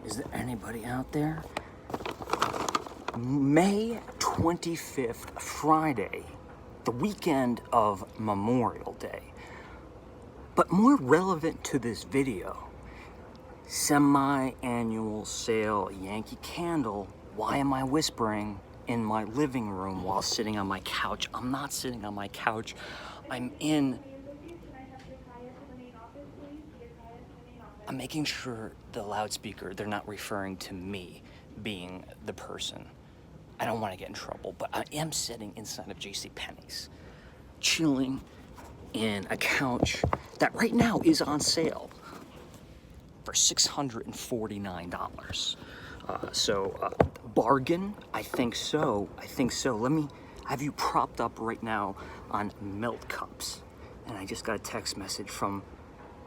Is there anybody out there? May 25th, Friday, the weekend of Memorial Day. But more relevant to this video, semi-annual sale Yankee Candle. Why am I whispering in my living room while sitting on my couch? I'm not sitting on my couch. I'm making sure the loudspeaker, they're not referring to me being the person. I don't want to get in trouble, but I am sitting inside of JCPenney's, chilling in a couch that right now is on sale for $649. Bargain? I think so. Let me have you propped up right now on milk cups. And I just got a text message from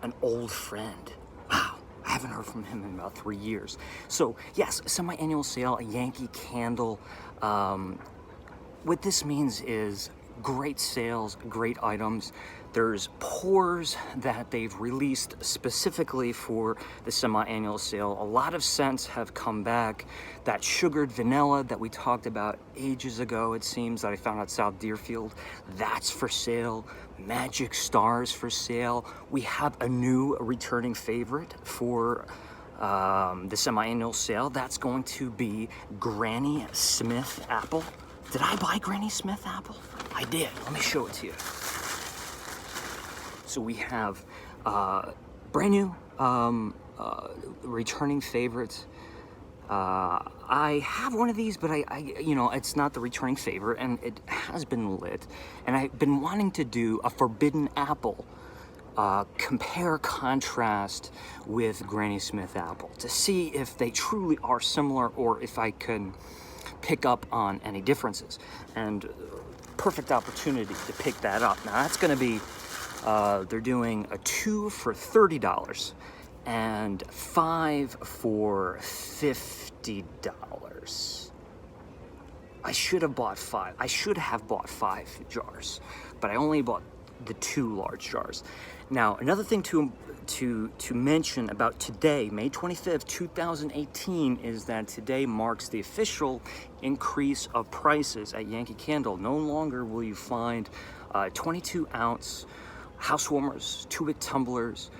an old friend. Wow, I haven't heard from him in about 3 years. So yes, semi-annual sale, a Yankee Candle. What this means is great sales, great items. There's pours that they've released specifically for the semi-annual sale. A lot of scents have come back. That sugared vanilla that we talked about ages ago, it seems, that I found at South Deerfield, that's for sale. Magic Stars for sale. We have a new returning favorite for the semi-annual sale. That's going to be Granny Smith apple. Did I buy Granny Smith apple? I did. Let me show it to you. So we have brand new returning favorites. I have one of these, but I it's not the returning favorite, and it has been lit. And I've been wanting to do a forbidden apple compare contrast with Granny Smith apple to see if they truly are similar or if I can pick up on any differences. And perfect opportunity to pick that up. Now that's going to be they're doing a 2 for $30 and 5 for $50. I should have bought 5. I should have bought 5 jars, but I only bought the 2 large jars. Now, another thing to mention about today, May 25th, 2018, is that today marks the official increase of prices at Yankee Candle. No longer will you find 22-ounce house warmers, 2-wick tumblers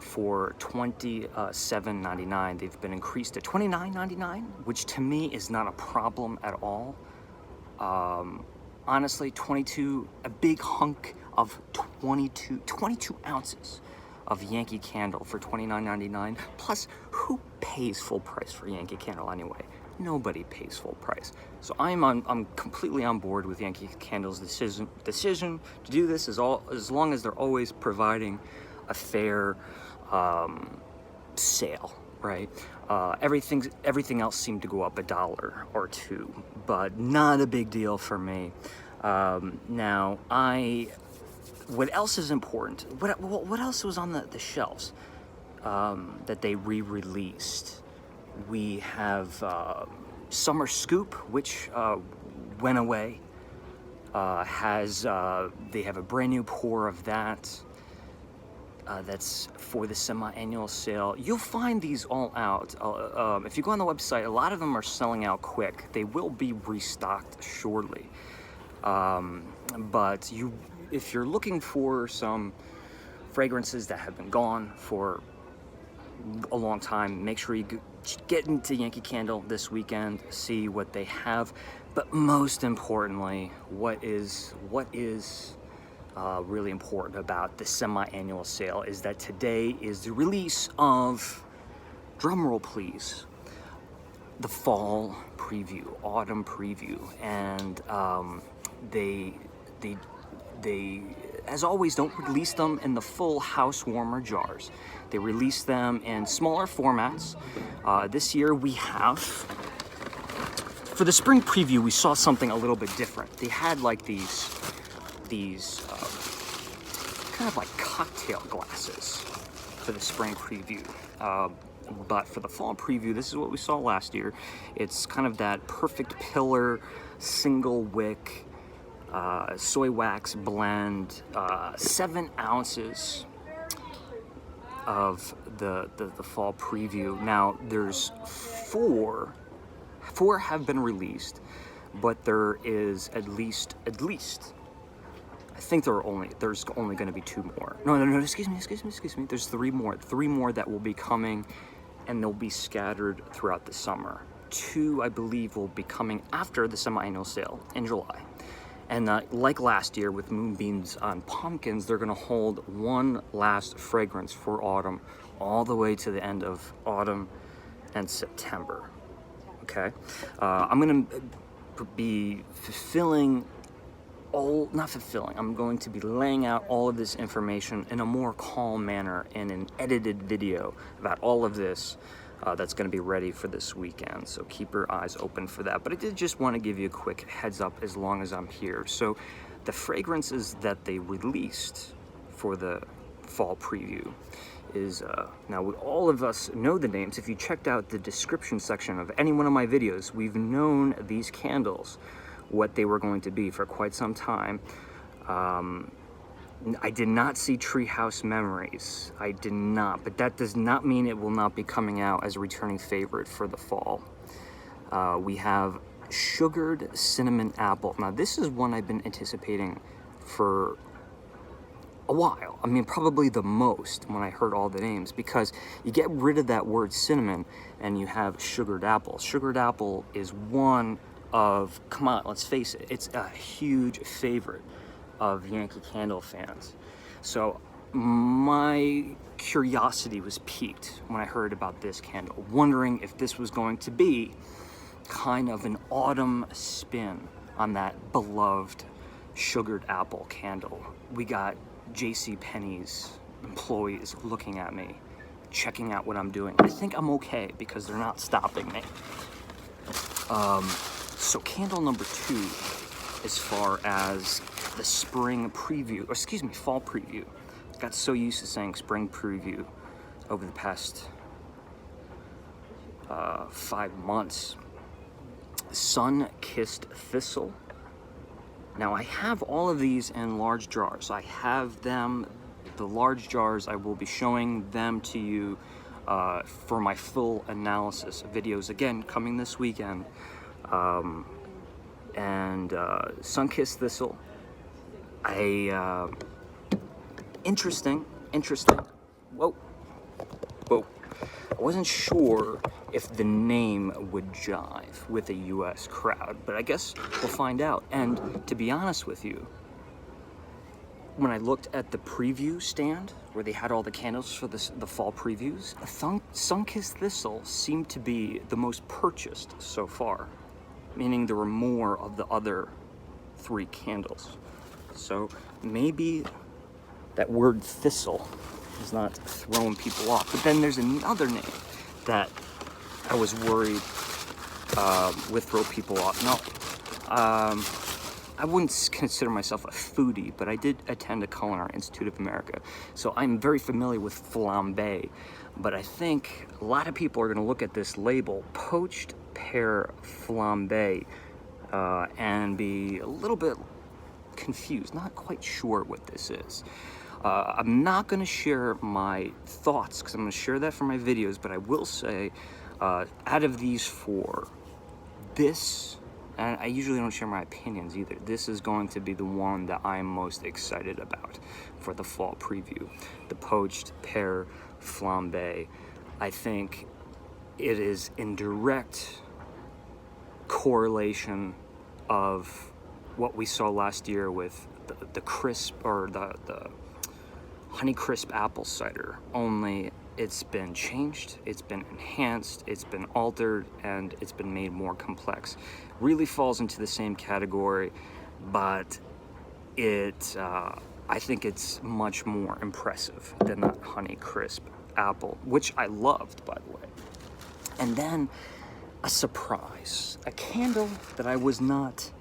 for $27.99. They've been increased to $29.99, which to me is not a problem at all. Honestly, a big hunk of 22 ounces of Yankee Candle for $29.99. Plus, who pays full price for Yankee Candle anyway? Nobody pays full price. So I'm completely on board with Yankee Candle's decision to do this, as long as they're always providing a fair sale, right? Everything else seemed to go up $1 or $2, but not a big deal for me. Now, what else is important? What else was on the shelves that they re-released? We have Summer Scoop, which went away. They have a brand new pour of that. That's for the semi-annual sale. You'll find these all out. If you go on the website, a lot of them are selling out quick. They will be restocked shortly. But if you're looking for some fragrances that have been gone for a long time, make sure you get into Yankee Candle this weekend, see what they have. But most importantly, what is really important about the semi-annual sale is that today is the release of, drumroll please, the fall preview, autumn preview, and they as always don't release them in the full house warmer jars. They release them in smaller formats. This year we have, for the spring preview, we saw something a little bit different. They had like these kind of like cocktail glasses for the spring preview. But for the fall preview, this is what we saw last year. It's kind of that perfect pillar, single wick, soy wax blend, 7 ounces of the fall preview. Now there's four have been released, but there is at least I think there's only going to be 2 more. No, excuse me. There's 3 more that will be coming, and they'll be scattered throughout the summer. 2, I believe, will be coming after the semi-annual sale in July. And like last year with Moonbeams on Pumpkins, they're gonna hold one last fragrance for autumn, all the way to the end of autumn and September. Okay, I'm gonna be I'm going to be laying out all of this information in a more calm manner in an edited video about all of this. That's going to be ready for this weekend, so keep your eyes open for that. But I did just want to give you a quick heads up as long as I'm here. So the fragrances that they released for the fall preview is, now all of us know the names. If you checked out the description section of any one of my videos, we've known these candles, what they were going to be for quite some time. I did not see Treehouse Memories. I did not, but that does not mean it will not be coming out as a returning favorite for the fall. We have Sugared Cinnamon Apple. Now this is one I've been anticipating for a while. I mean, probably the most when I heard all the names, because you get rid of that word cinnamon and you have sugared apple. Sugared apple is one of, come on, let's face it, it's a huge favorite of Yankee Candle fans. So my curiosity was piqued when I heard about this candle, wondering if this was going to be kind of an autumn spin on that beloved sugared apple candle. We got JCPenney's employees looking at me, checking out what I'm doing. I think I'm okay because they're not stopping me. So candle number 2, as far as the spring preview, or excuse me, fall preview. I got so used to saying spring preview over the past 5 months. Sun-Kissed Thistle. Now I have all of these in large jars. I have them, the large jars, I will be showing them to you for my full analysis videos, again, coming this weekend. Sun-Kissed Thistle, interesting. Whoa. I wasn't sure if the name would jive with a US crowd, but I guess we'll find out. And to be honest with you, when I looked at the preview stand where they had all the candles for the fall previews, Sun-Kissed Thistle seemed to be the most purchased so far, meaning there were more of the other 3 candles. So maybe that word thistle is not throwing people off. But then there's another name that I was worried would throw people off. No, I wouldn't consider myself a foodie, but I did attend a Culinary Institute of America, so I'm very familiar with Flambe. But I think a lot of people are going to look at this label, Poached Pear Flambe, and be a little bit confused, not quite sure what this is. I'm not going to share my thoughts because I'm going to share that for my videos, but I will say, out of these 4, this, and I usually don't share my opinions either, this is going to be the one that I'm most excited about for the fall preview. The Poached Pear Flambe. I think it is in direct correlation of what we saw last year with the crisp, or the honey crisp apple cider, only it's been changed, it's been enhanced, it's been altered, and it's been made more complex. Really falls into the same category, but I think it's much more impressive than that honey crisp apple, which I loved, by the way. And then a surprise, a candle that I was not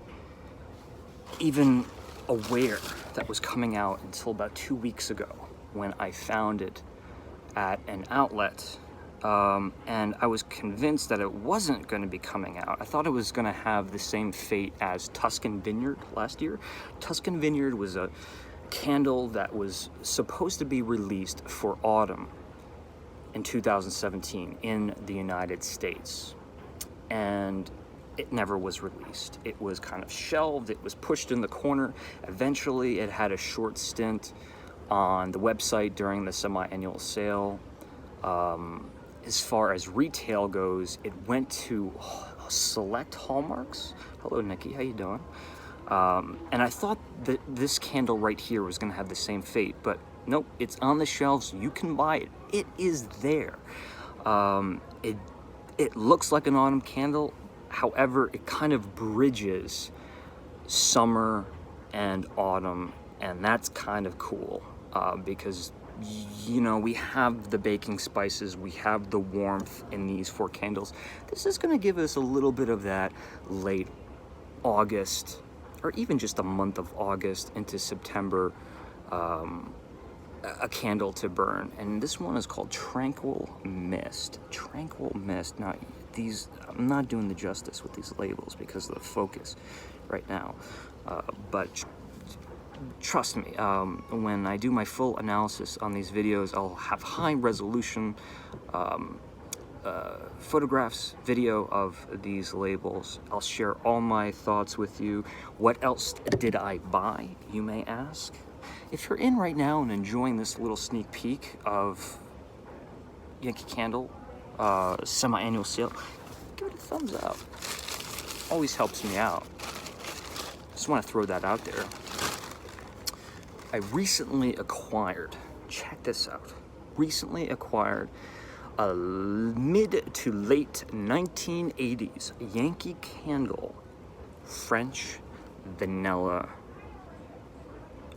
even aware that was coming out until about 2 weeks ago when I found it at an outlet, and I was convinced that it wasn't going to be coming out. I thought it was going to have the same fate as Tuscan Vineyard last year. Tuscan Vineyard was a candle that was supposed to be released for autumn, in 2017 in the United States, and it never was released. It was kind of shelved, it was pushed in the corner. Eventually it had a short stint on the website during the semi-annual sale. As far as retail goes, it went to select Hallmarks. Hello Nikki, how you doing? And I thought that this candle right here was gonna have the same fate, but nope, it's on the shelves, you can buy it. It is there. It looks like an autumn candle. However, it kind of bridges summer and autumn, and that's kind of cool because, you know, we have the baking spices, we have the warmth in these 4 candles. This is going to give us a little bit of that late August, or even just a month of August into September, a candle to burn. And this one is called Tranquil Mist. Tranquil Mist. Now, these, I'm not doing the justice with these labels because of the focus right now, but trust me, when I do my full analysis on these videos, I'll have high resolution photographs, video of these labels. I'll share all my thoughts with you. What else did I buy, you may ask? If you're in right now and enjoying this little sneak peek of Yankee Candle semi-annual sale, give it a thumbs up. Always helps me out. Just want to throw that out there. I recently acquired, check this out, recently acquired a mid to late 1980s Yankee Candle French vanilla.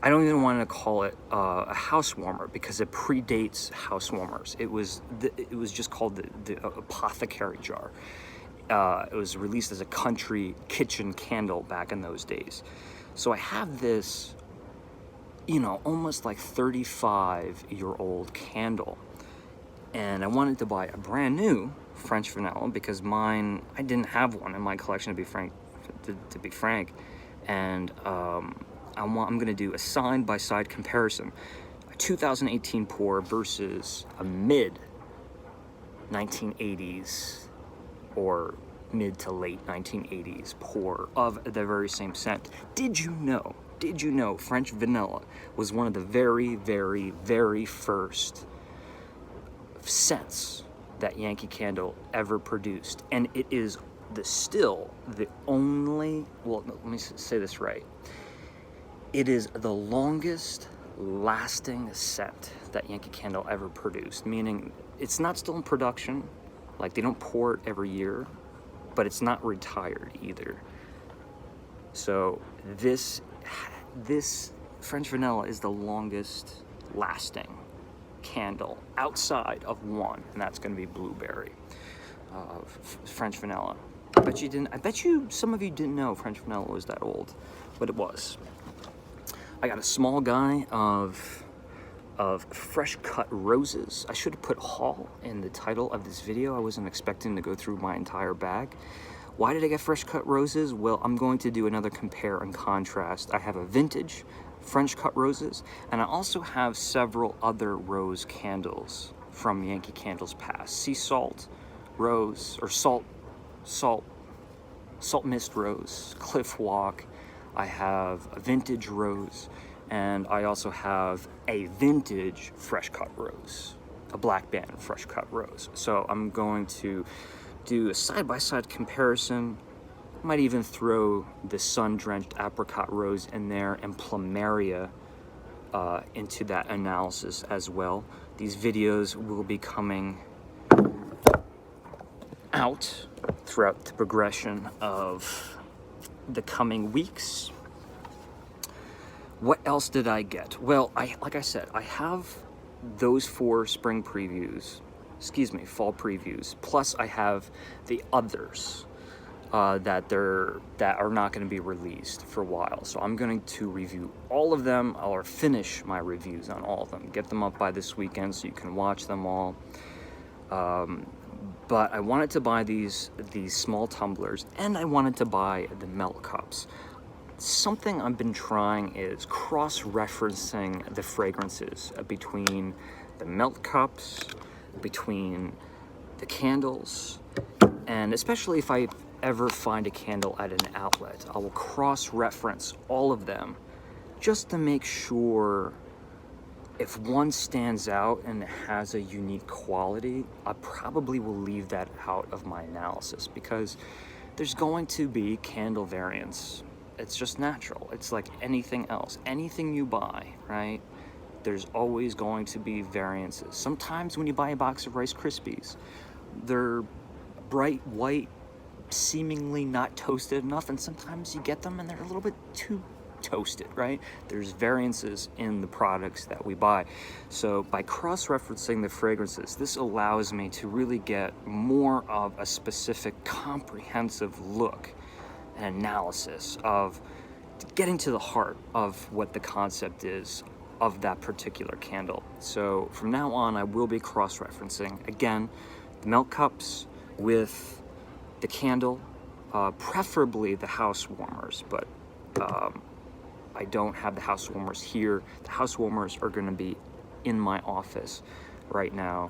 I don't even want to call it a house warmer because it predates house warmers. It was just called the apothecary jar. It was released as a country kitchen candle back in those days. So I have this, you know, almost like 35-year-old candle, and I wanted to buy a brand new French vanilla because mine, I didn't have one in my collection, to be frank, and I'm gonna do a side-by-side comparison, a 2018 pour versus a mid 1980s or mid to late 1980s pour of the very same scent. Did you know French vanilla was one of the very, very, very first scents that Yankee Candle ever produced? And it is still the only, well, let me say this right. It is the longest lasting scent that Yankee Candle ever produced, meaning it's not still in production, like they don't pour it every year, but it's not retired either. So this French vanilla is the longest lasting candle outside of one, and that's going to be blueberry. French vanilla. I bet you some of you didn't know French vanilla was that old, but it was. I got a small guy of fresh cut roses. I should have put haul in the title of this video. I wasn't expecting to go through my entire bag. Why did I get fresh cut roses? Well, I'm going to do another compare and contrast. I have a vintage French cut roses, and I also have several other rose candles from Yankee Candle's past. Sea salt rose, or salt mist rose, cliff walk. I have a vintage rose, and I also have a vintage fresh cut rose, a black band fresh cut rose. So I'm going to do a side-by-side comparison. Might even throw the sun-drenched apricot rose in there and plumeria into that analysis as well. These videos will be coming out throughout the progression of the coming weeks. What else did I get? Well, like I said, I have those 4 spring previews, fall previews, plus I have the others that are not going to be released for a while. So I'm going to review all of them, or finish my reviews on all of them, get them up by this weekend so you can watch them all. But I wanted to buy these small tumblers, and I wanted to buy the melt cups. Something I've been trying is cross-referencing the fragrances between the melt cups, between the candles, and especially if I ever find a candle at an outlet, I will cross-reference all of them just to make sure if one stands out and has a unique quality, I probably will leave that out of my analysis, because there's going to be candle variants. It's just natural. It's like anything else. Anything you buy, right? There's always going to be variances. Sometimes when you buy a box of Rice Krispies, they're bright white, seemingly not toasted enough, and sometimes you get them and they're a little bit too toasted, right? There's variances in the products that we buy. So by cross-referencing the fragrances, this allows me to really get more of a specific comprehensive look and analysis of getting to the heart of what the concept is of that particular candle. So from now on, I will be cross-referencing, again, the melt cups with the candle, preferably the house warmers, but I don't have the house warmers here. The house warmers are going to be in my office right now.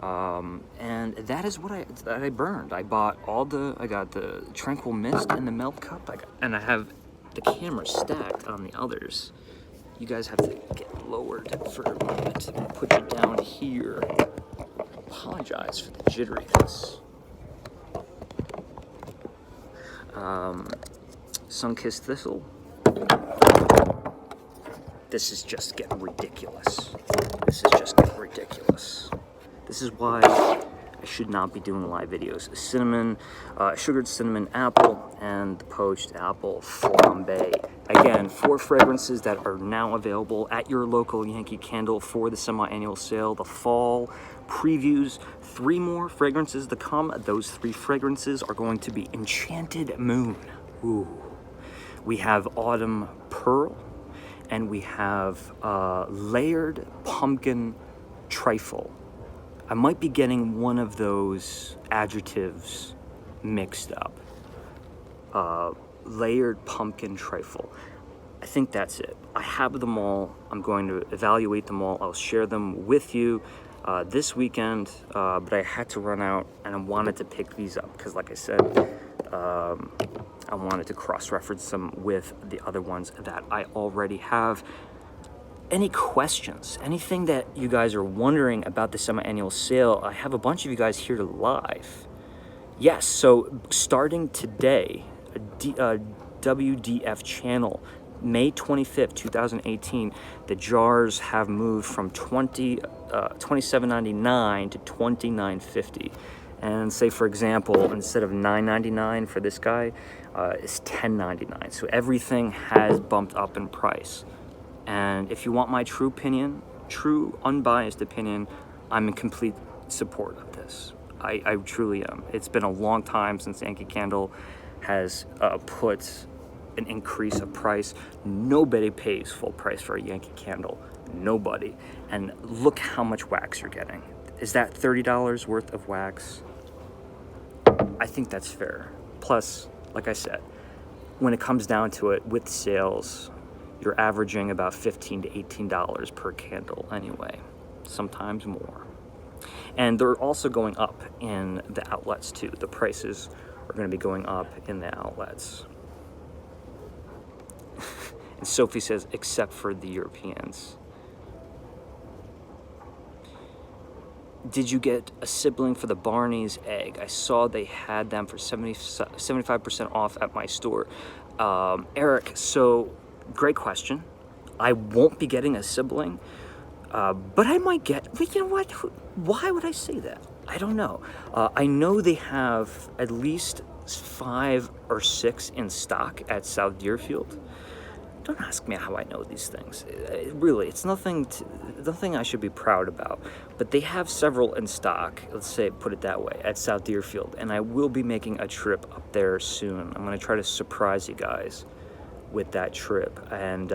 And that is what I burned. I got the Tranquil Mist and the melt cup, and I have the camera stacked on the others. You guys have to get lowered for a moment. I'm gonna put you down here. Apologize for the jitteriness. Sun-Kissed Thistle. This is just getting ridiculous. This is just getting ridiculous. This is why I should not be doing live videos. Cinnamon, sugared cinnamon apple, and the poached apple flambe. Again, 4 fragrances that are now available at your local Yankee Candle for the semi-annual sale. The fall previews, 3 more fragrances to come. Those 3 fragrances are going to be Enchanted Moon. Ooh. We have Autumn Pearl, and we have Layered Pumpkin Trifle. I might be getting one of those adjectives mixed up. Layered Pumpkin Trifle. I think that's it. I have them all. I'm going to evaluate them all. I'll share them with you this weekend, but I had to run out, and I wanted to pick these up because, like I said, I wanted to cross-reference them with the other ones that I already have. Any questions, anything that you guys are wondering about the semi-annual sale, I have a bunch of you guys here live. Yes, so starting today, WDF channel, May 25th, 2018, the jars have moved from $27.99 to $29.50. And say, for example, instead of $9.99 for this guy, it's $10.99. So everything has bumped up in price. And if you want my true opinion, true unbiased opinion, I'm in complete support of this. I truly am. It's been a long time since Yankee Candle has put an increase of price. Nobody pays full price for a Yankee Candle. Nobody. And look how much wax you're getting. Is that $30 worth of wax? I think that's fair. Plus, like I said, when it comes down to it, with sales, you're averaging about $15 to $18 per candle anyway, sometimes more. And they're also going up in the outlets too. The prices are going to be going up in the outlets. And Sophie says, except for the Europeans. Did you get a sibling for the Barney's egg? I saw they had them for 75% off at my store. Eric, so great question. I won't be getting a sibling, but I might get, you know what? Why would I say that? I don't know. I know they have at least 5 or 6 in stock at South Deerfield. Don't ask me how I know these things. Really, it's nothing I should be proud about. But they have several in stock, let's say, put it that way, at South Deerfield. And I will be making a trip up there soon. I'm going to try to surprise you guys with that trip. And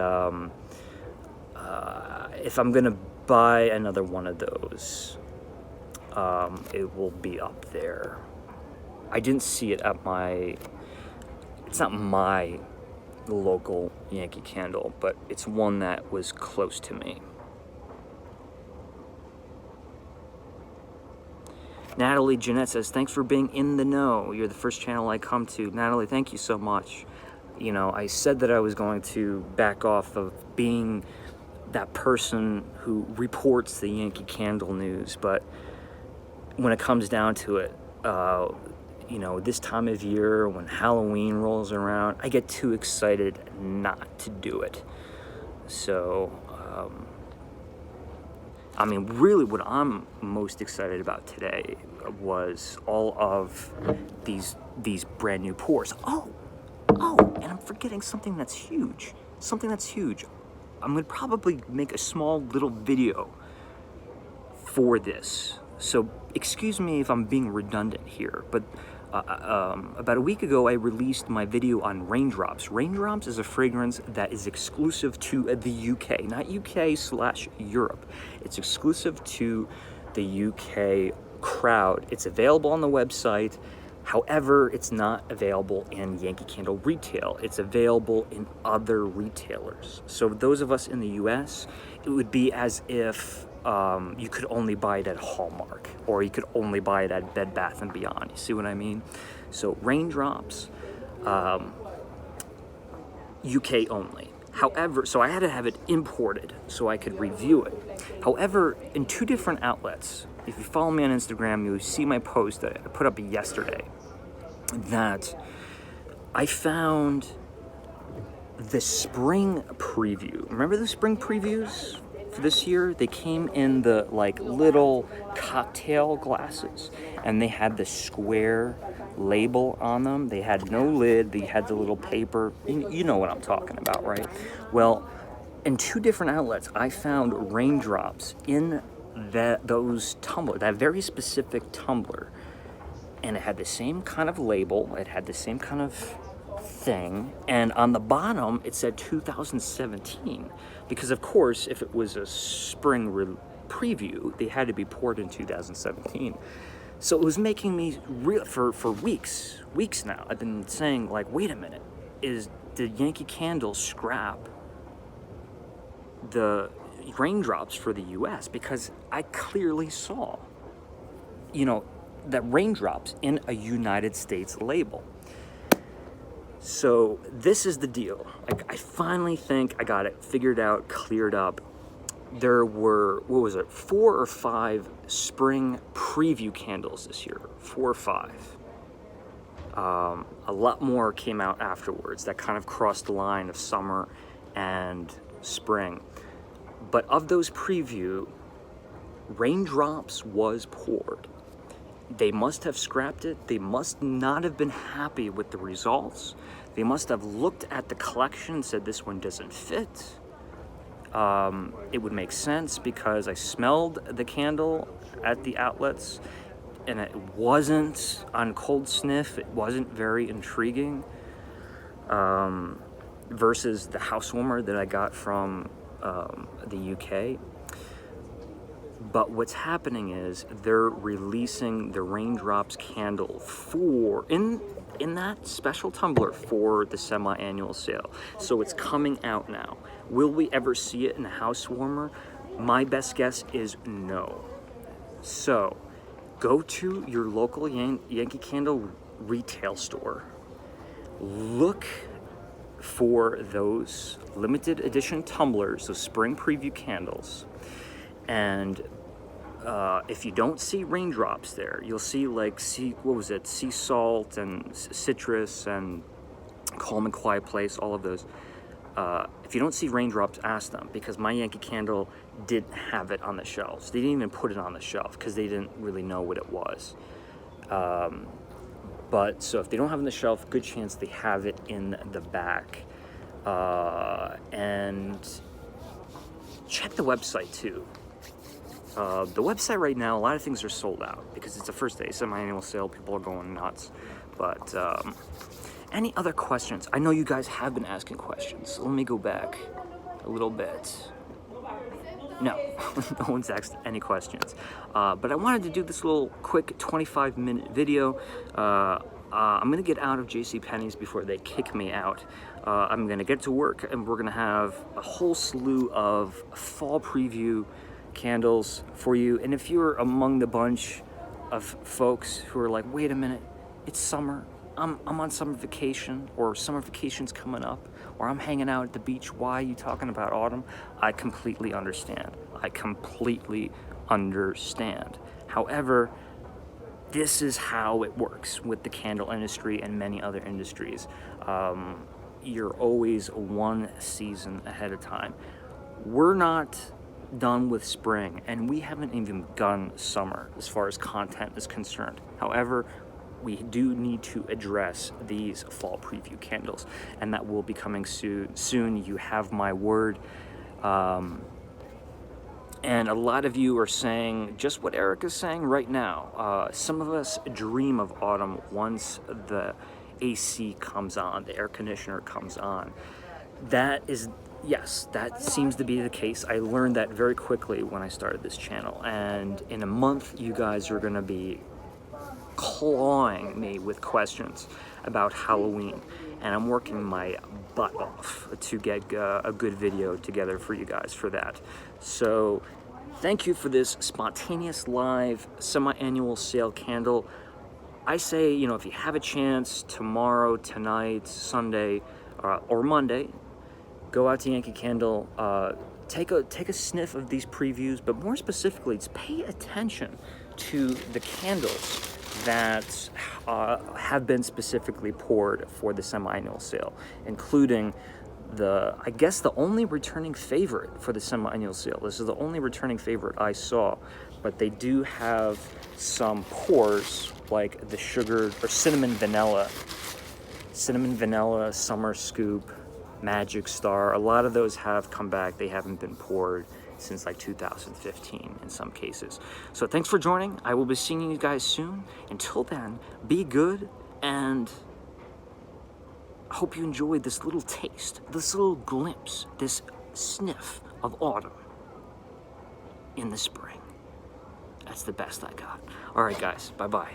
if I'm going to buy another one of those, it will be up there. I didn't see it at my... It's not my local Yankee Candle, but it's one that was close to me. Natalie Jeanette says, thanks for being in the know. You're the first channel I come to. Natalie, thank you so much. You know, I said that I was going to back off of being that person who reports the Yankee Candle news, but when it comes down to it, you know, this time of year when Halloween rolls around, I get too excited not to do it. So, I mean, really what I'm most excited about today was all of these brand new pours. Oh, and I'm forgetting something that's huge. I'm gonna probably make a small little video for this. So excuse me if I'm being redundant here, but about a week ago I released my video on Raindrops. Raindrops is a fragrance that is exclusive to the UK, not UK/Europe. It's exclusive to the UK crowd. It's available on the website. However, it's not available in Yankee Candle retail. It's available in other retailers. So those of us in the US, it would be as if you could only buy it at Hallmark, or you could only buy it at Bed Bath & Beyond. You see what I mean? So Raindrops, UK only. However, so I had to have it imported so I could review it. However, in 2 different outlets, if you follow me on Instagram, you'll see my post that I put up yesterday, that I found the spring preview. Remember the spring previews for this year? They came in the like little cocktail glasses, and they had the square label on them. They had no lid. They had the little paper. You know what I'm talking about, right? Well, in 2 different outlets, I found Raindrops in those tumbler, that very specific tumbler, and it had the same kind of label. It had the same kind of thing, and on the bottom it said 2017, because of course if it was a spring preview, they had to be poured in 2017. So it was making me real for weeks now. I've been saying, like, wait a minute, did Yankee Candle scrap the Raindrops for the US? Because I clearly saw, you know, that Raindrops in a United States label. So this is the deal. Like, I finally think I got it figured out, cleared up. There were, 4 or 5 spring preview candles this year, 4 or 5. A lot more came out afterwards that kind of crossed the line of summer and spring. But of those preview, Raindrops was poured. They must have scrapped it. They must not have been happy with the results. They must have looked at the collection and said, this one doesn't fit. It would make sense because I smelled the candle at the outlets and it wasn't, on cold sniff, it wasn't very intriguing, versus the house warmer that I got from the UK. But what's happening is they're releasing the Raindrops candle in that special tumbler for the semi-annual sale. So it's coming out now. Will we ever see it in a house warmer? My best guess is no. So go to your local Yankee Candle retail store. Look for those limited edition tumblers, those spring preview candles. And if you don't see Raindrops there, you'll see like sea salt and citrus and Calm and Quiet Place, all of those. If you don't see Raindrops, ask them, because my Yankee Candle didn't have it on the shelves. They didn't even put it on the shelf because they didn't really know what it was. But so if they don't have it on the shelf, good chance they have it in the back. And check the website too. The website right now, a lot of things are sold out because it's the first day, semi-annual sale. People are going nuts. But any other questions? I know you guys have been asking questions. So let me go back a little bit. No, no one's asked any questions. But I wanted to do this little quick 25-minute video. I'm gonna get out of JCPenney's before they kick me out. I'm gonna get to work, and we're gonna have a whole slew of fall preview candles for you. And if you're among the bunch of folks who are like, wait a minute, it's summer. I'm on summer vacation, or summer vacation's coming up, or I'm hanging out at the beach. Why are you talking about autumn? I completely understand. I completely understand. However, this is how it works with the candle industry and many other industries. You're always one season ahead of time. We're not done with spring, and we haven't even begun summer as far as content is concerned. However, we do need to address these fall preview candles, and that will be coming soon. You have my word. And a lot of you are saying just what Eric is saying right now. Some of us dream of autumn once the AC comes on, the air conditioner comes on. That is, yes, that seems to be the case. I learned that very quickly when I started this channel. And in a month, you guys are going to be clawing me with questions about Halloween, and I'm working my butt off to get a good video together for you guys for that. So thank you for this spontaneous live semi-annual sale candle. I say, you know, if you have a chance tomorrow, tonight, Sunday, or Monday, go out to Yankee Candle, take a sniff of these previews, but more specifically, pay attention to the candles that have been specifically poured for the semi-annual sale, including I guess the only returning favorite for the semi-annual sale. This is the only returning favorite I saw, but they do have some pours like the sugar or cinnamon vanilla, summer scoop, magic star. A lot of those have come back. They haven't been poured since like 2015 in some cases. So thanks for joining. I will be seeing you guys soon. Until then, be good, and I hope you enjoyed this little taste, this little glimpse, this sniff of autumn in the spring. That's the best I got. All right, guys, bye-bye.